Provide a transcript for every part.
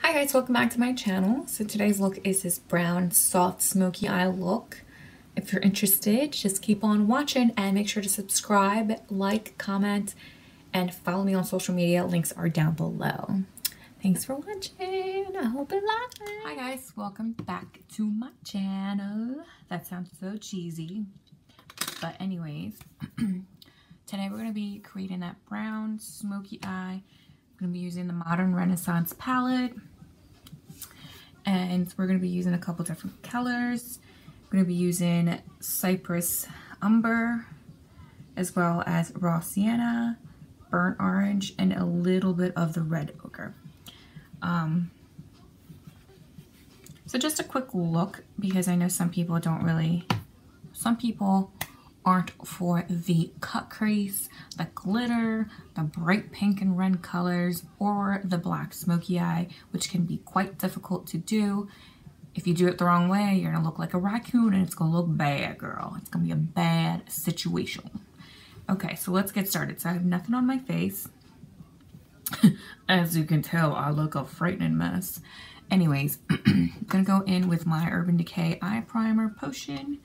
Hi guys, welcome back to my channel. So today's look is this brown soft smoky eye look. If you're interested, just keep on watching and make sure to subscribe, like, comment, and follow me on social media. Links are down below. Thanks for watching. I hope you like it. Hi guys, welcome back to my channel. That sounds so cheesy. But anyways, today we're going to be creating that brown smoky eye. I'm going to be using the Modern Renaissance palette. And we're going to be using a couple different colors. We're going to be using Cypress Umber, as well as Raw Sienna, Burnt Orange, and a little bit of the Red Ochre. So just a quick look, because I know some people aren't for the cut crease, the glitter, the bright pink and red colors, or the black smoky eye, which can be quite difficult to do. If you do it the wrong way, you're gonna look like a raccoon and it's gonna look bad, girl. It's gonna be a bad situation. Okay, so let's get started. So I have nothing on my face. As you can tell, I look a frightening mess. Anyways, I'm gonna go in with my Urban Decay Eye Primer Potion.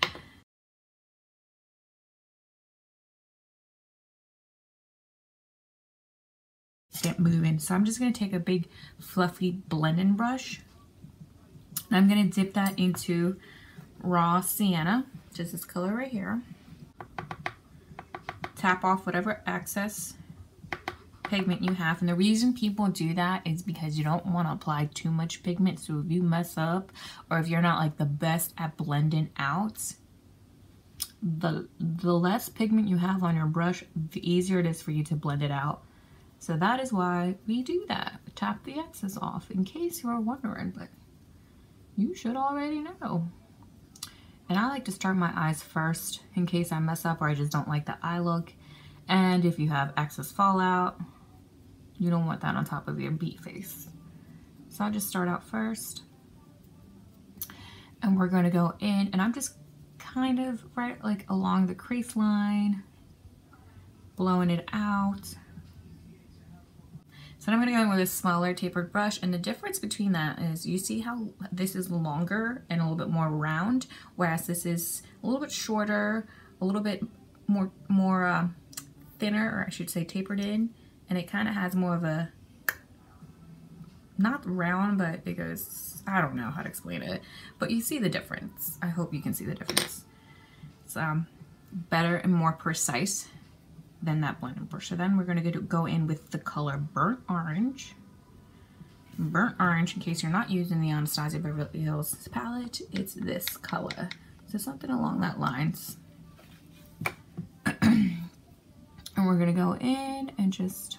Get moving. So I'm just going to take a big fluffy blending brush and I'm going to dip that into Raw Sienna, which is this color right here. Tap off whatever excess pigment you have, and the reason people do that is because you don't want to apply too much pigment. So if you mess up, or if you're not like the best at blending out, the less pigment you have on your brush, the easier it is for you to blend it out. So that is why we do that. Tap the excess off, in case you are wondering, but you should already know. And I like to start my eyes first in case I mess up or I just don't like the eye look. And if you have excess fallout, you don't want that on top of your beat face. So I'll just start out first. And we're going to go in, and I'm just kind of right like along the crease line, blowing it out. So I'm going to go in with a smaller tapered brush, and the difference between that is, you see how this is longer and a little bit more round, whereas this is a little bit shorter, a little bit more thinner, or I should say tapered in, and it kind of has more of a, not round, but it goes, I don't know how to explain it, but you see the difference. I hope you can see the difference. It's better and more precise than that blending brush. So then we're going to go in with the color Burnt Orange. Burnt Orange, in case you're not using the Anastasia Beverly Hills palette, it's this color. So something along that lines. And we're going to go in and just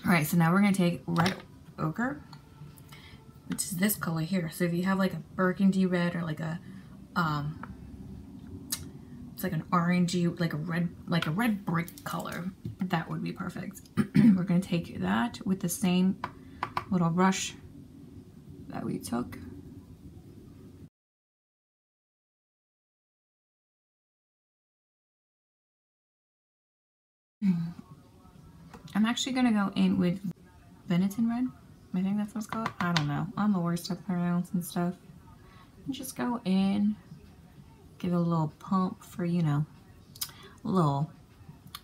alright, so now we're going to take Red Ochre, which is this color here. So if you have like a burgundy red, or like a it's like an orangey, like a red brick color, that would be perfect. We're going to take that with the same little brush that we took. I'm actually going to go in with Benetton Red. I think that's what it's called. I don't know. I'm the worst at pronouncing stuff. And just go in, give it a little pump for, you know, a little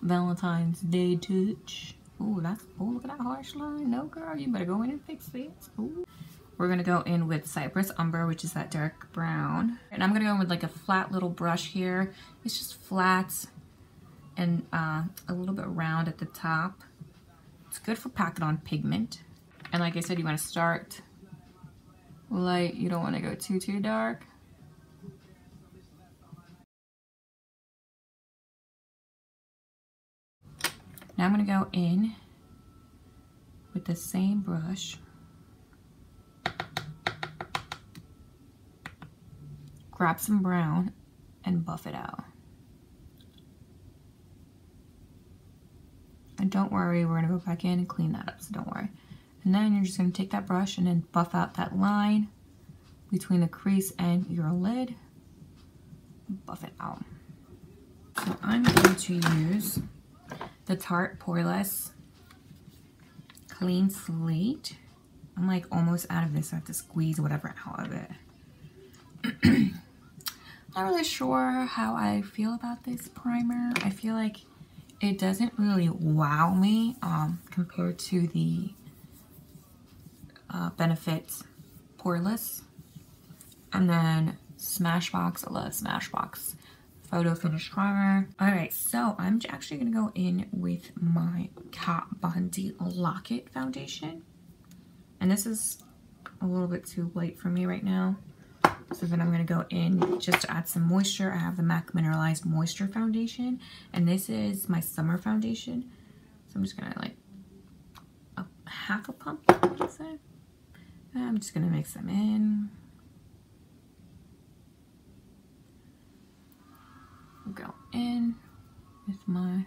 Valentine's Day touch. Ooh, look at that harsh line. No, girl, you better go in and fix this. Ooh. We're going to go in with Cypress Umber, which is that dark brown. And I'm going to go in with like a flat little brush here. It's just flat and a little bit round at the top. It's good for packing on pigment. And like I said, you want to start light. You don't want to go too dark. Now I'm going to go in with the same brush. Grab some brown and buff it out. And don't worry, we're going to go back in and clean that up, so don't worry. And then you're just going to take that brush and then buff out that line between the crease and your lid. Buff it out. So I'm going to use the Tarte Poreless Clean Slate. I'm like almost out of this. I have to squeeze whatever out of it. Not really sure how I feel about this primer. I feel like it doesn't really wow me compared to the Benefit Poreless. And then Smashbox, I love Smashbox Photo Finish Primer. Alright, so I'm actually going to go in with my Avon D Lock-It Foundation. And this is a little bit too light for me right now. So then I'm going to go in just to add some moisture. I have the MAC Mineralized Moisture Foundation. And this is my summer foundation. So I'm just going to like half a pump, I would say. And I'm just going to mix them in. Go in with my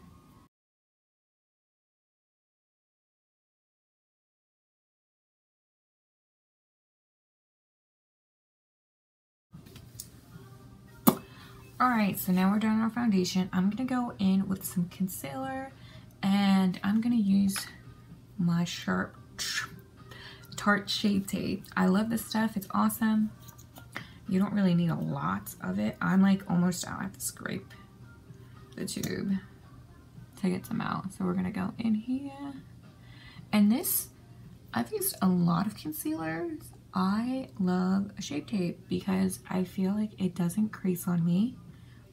Alright, so now we're done our foundation. I'm going to go in with some concealer, and I'm going to use my Sharp Tarte Shape Tape. I love this stuff. It's awesome. You don't really need a lot of it. I'm like almost out. I have to scrape the tube to get some out. So we're going to go in here. And this, I've used a lot of concealers. I love Shape Tape because I feel like it doesn't crease on me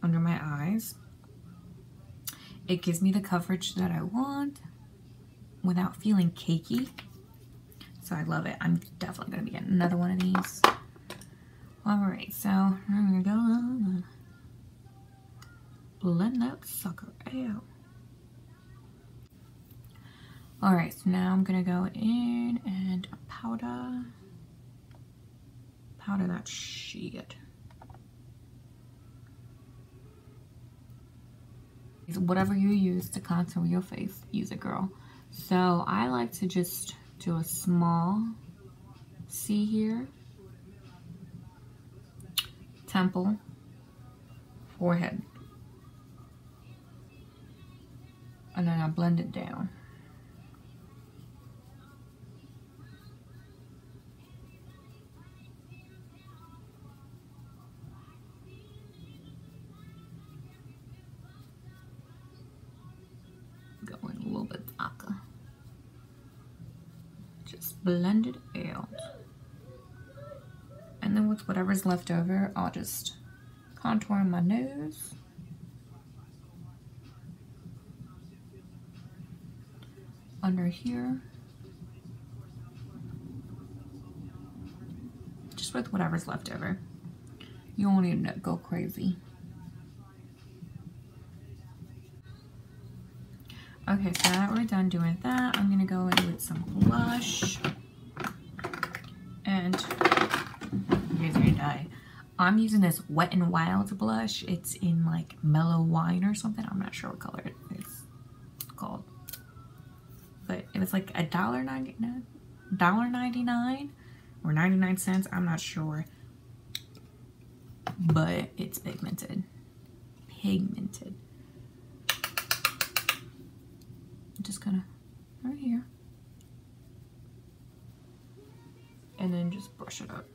under my eyes. It gives me the coverage that I want without feeling cakey. So I love it. I'm definitely going to be getting another one of these. Alright, so I'm going to go blend that sucker out. Alright, so now I'm going to go in and powder that shit. Whatever you use to contour your face, use it, girl. So I like to just do a small C here, temple, forehead, and then I blend it down. Going a little bit darker. Just blend it out. And then with whatever's left over, I'll just contour my nose. Under here. Just with whatever's left over. You don't need to go crazy. Okay, so now that we're done doing that, I'm gonna go in with some blush. And you guys are gonna die. I'm using this Wet n Wild blush. It's in like Mellow Wine or something. I'm not sure what color it's called. But it was like $1.99 or 99 cents. I'm not sure. But it's pigmented. Pigmented. Just kind of right here. And then just brush it up.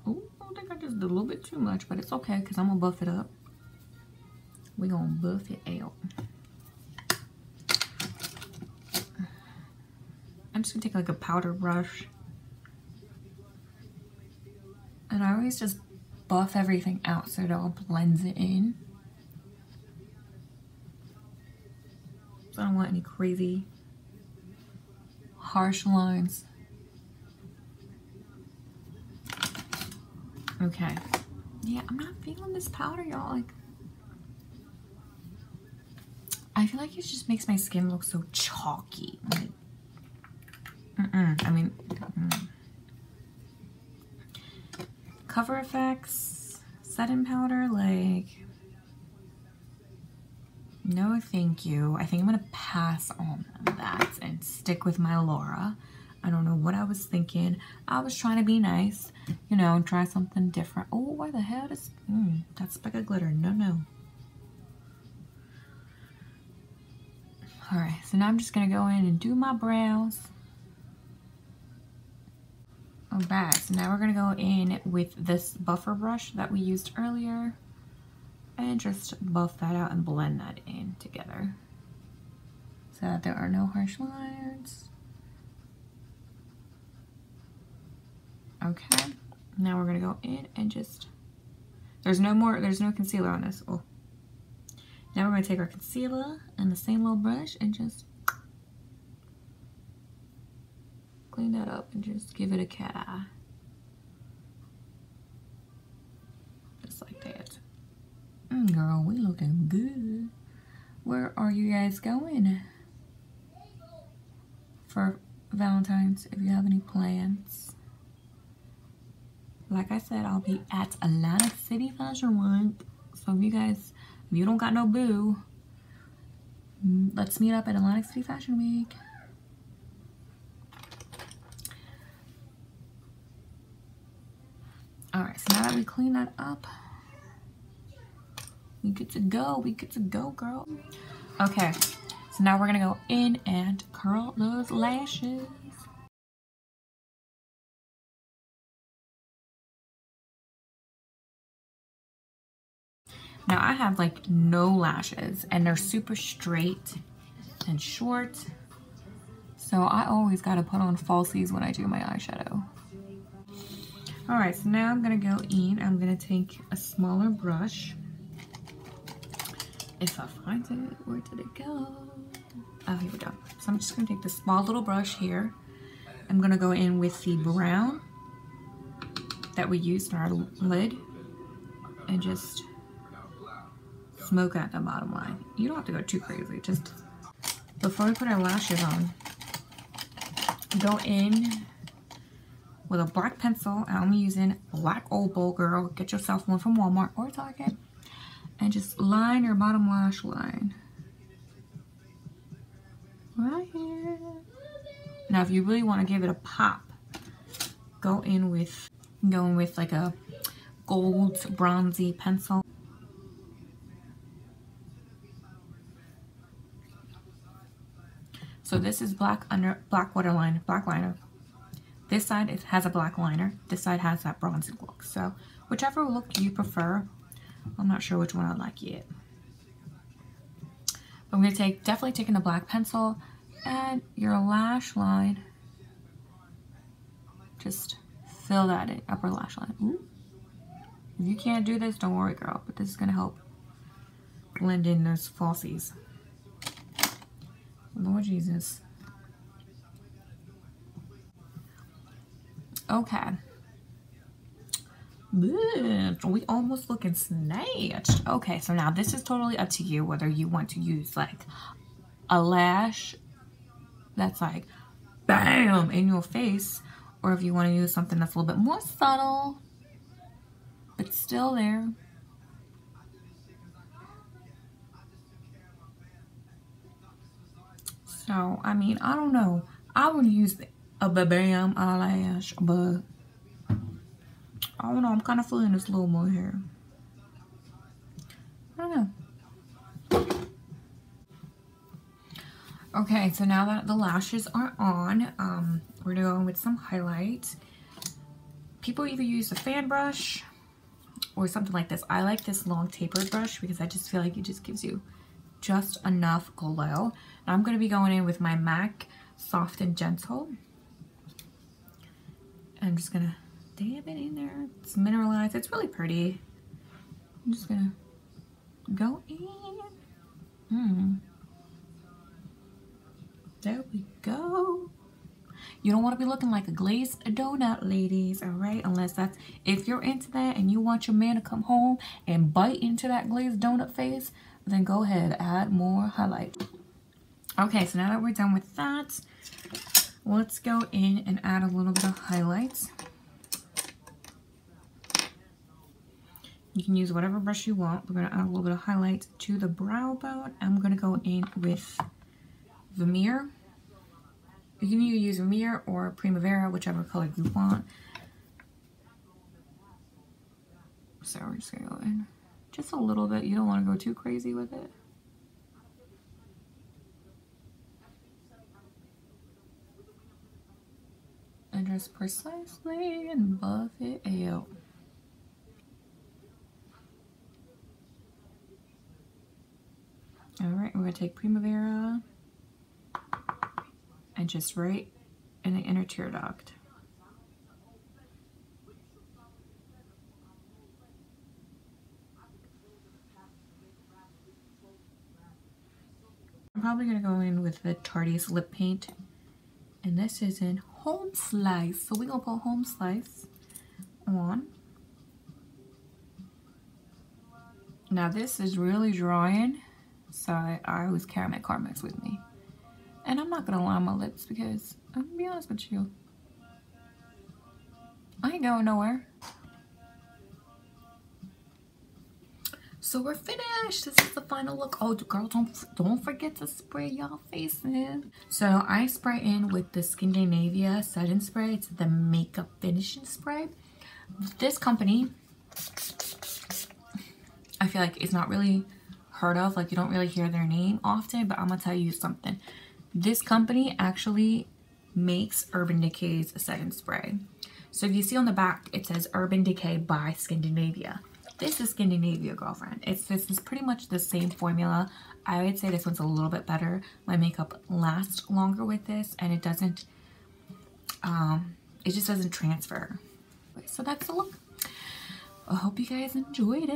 Oh, I think I just did a little bit too much, but it's okay because I'm gonna buff it up. We're gonna buff it out. I'm just gonna take like a powder brush, and I always just buff everything out so it all blends it in. So I don't want any crazy harsh lines. Okay. Yeah, I'm not feeling this powder, y'all. Like, I feel like it just makes my skin look so chalky. Like, Cover Effects setting powder, like, No, thank you. I think I'm gonna pass on that and stick with my Laura. I don't know what I was thinking. I was trying to be nice, you know, and try something different. Oh, why the hell does that speck of glitter? No, no. All right, so now I'm just gonna go in and do my brows. All right, so now we're gonna go in with this buffer brush that we used earlier and just buff that out and blend that in together so that there are no harsh lines. Okay, now we're gonna go in and just, there's no concealer on this. Oh. Now we're gonna take our concealer and the same little brush and just clean that up and just give it a cat eye. Just like that. Girl, we looking good. Where are you guys going for Valentine's, if you have any plans? Like I said, I'll be at Atlantic City Fashion Week. So if you don't got no boo, let's meet up at Atlantic City Fashion Week. Alright, so now that we clean that up, we good to go. We good to go, girl. Okay, so now we're gonna go in and curl those lashes. Now I have like no lashes and they're super straight and short. So I always gotta put on falsies when I do my eyeshadow. All right, so now I'm gonna go in. I'm gonna take a smaller brush. If I find it, where did it go? Oh, here we go. So I'm just gonna take this small little brush here. I'm gonna go in with the brown that we used in our lid and just smoke out the bottom line. You don't have to go too crazy. Just before we put our lashes on, go in with a black pencil. I'm using Black Opal, girl. Get yourself one from Walmart or Target. And just line your bottom lash line. Right here. Now, if you really want to give it a pop, go in with like a gold bronzy pencil. So this is black liner. This side it has a black liner. This side has that bronzy look. So whichever look you prefer. I'm not sure which one I like yet. But I'm gonna definitely taking the black pencil and your lash line. Just fill that in, upper lash line. Ooh. If you can't do this, don't worry, girl. But this is gonna help blend in those falsies. Lord Jesus. Okay. We almost looking snatched. Okay, so now this is totally up to you whether you want to use like a lash that's like bam in your face, or if you want to use something that's a little bit more subtle but still there. So, I mean, I don't know. I would use a bam eyelash, but I don't know. I'm kind of feeling this little more here. I don't know. Okay, so now that the lashes are on, we're gonna go in with some highlight. People either use a fan brush or something like this. I like this long tapered brush because I just feel like it just gives you just enough glow. Now I'm going to be going in with my MAC Soft and Gentle. I'm just going to dab it in there. It's mineralized. It's really pretty. I'm just going to go in. There we go. You don't want to be looking like a glazed donut, ladies, all right? Unless that's, if you're into that and you want your man to come home and bite into that glazed donut face, then go ahead, add more highlight. Okay, so now that we're done with that, let's go in and add a little bit of highlights. You can use whatever brush you want. We're going to add a little bit of highlight to the brow bone. I'm going to go in with Vermeer. You can either use Vermeer or Primavera, whichever color you want. So we're just going to go in just a little bit. You don't want to go too crazy with it. And just precisely and buff it out. Alright, we're going to take Primavera and just right in the inner tear duct. I'm probably going to go in with the Tarte's lip paint. And this is in Home Slice. So we're going to put Home Slice on. Now this is really drying. So I always carry my Carmex with me. And I'm not going to line my lips because, I'm going to be honest with you, I ain't going nowhere. So we're finished. This is the final look. Oh, girl, don't forget to spray y'all faces. So I spray in with the Skindanavia setting spray. It's the makeup finishing spray. This company, I feel like it's not really heard of. Like, you don't really hear their name often, but I'm gonna tell you something. This company actually makes Urban Decay's setting spray. So if you see on the back, it says Urban Decay by Skindanavia. This is Skindanavia, girlfriend. This is pretty much the same formula. I would say this one's a little bit better. My makeup lasts longer with this, and it doesn't, it just doesn't transfer. So that's the look. I hope you guys enjoyed it.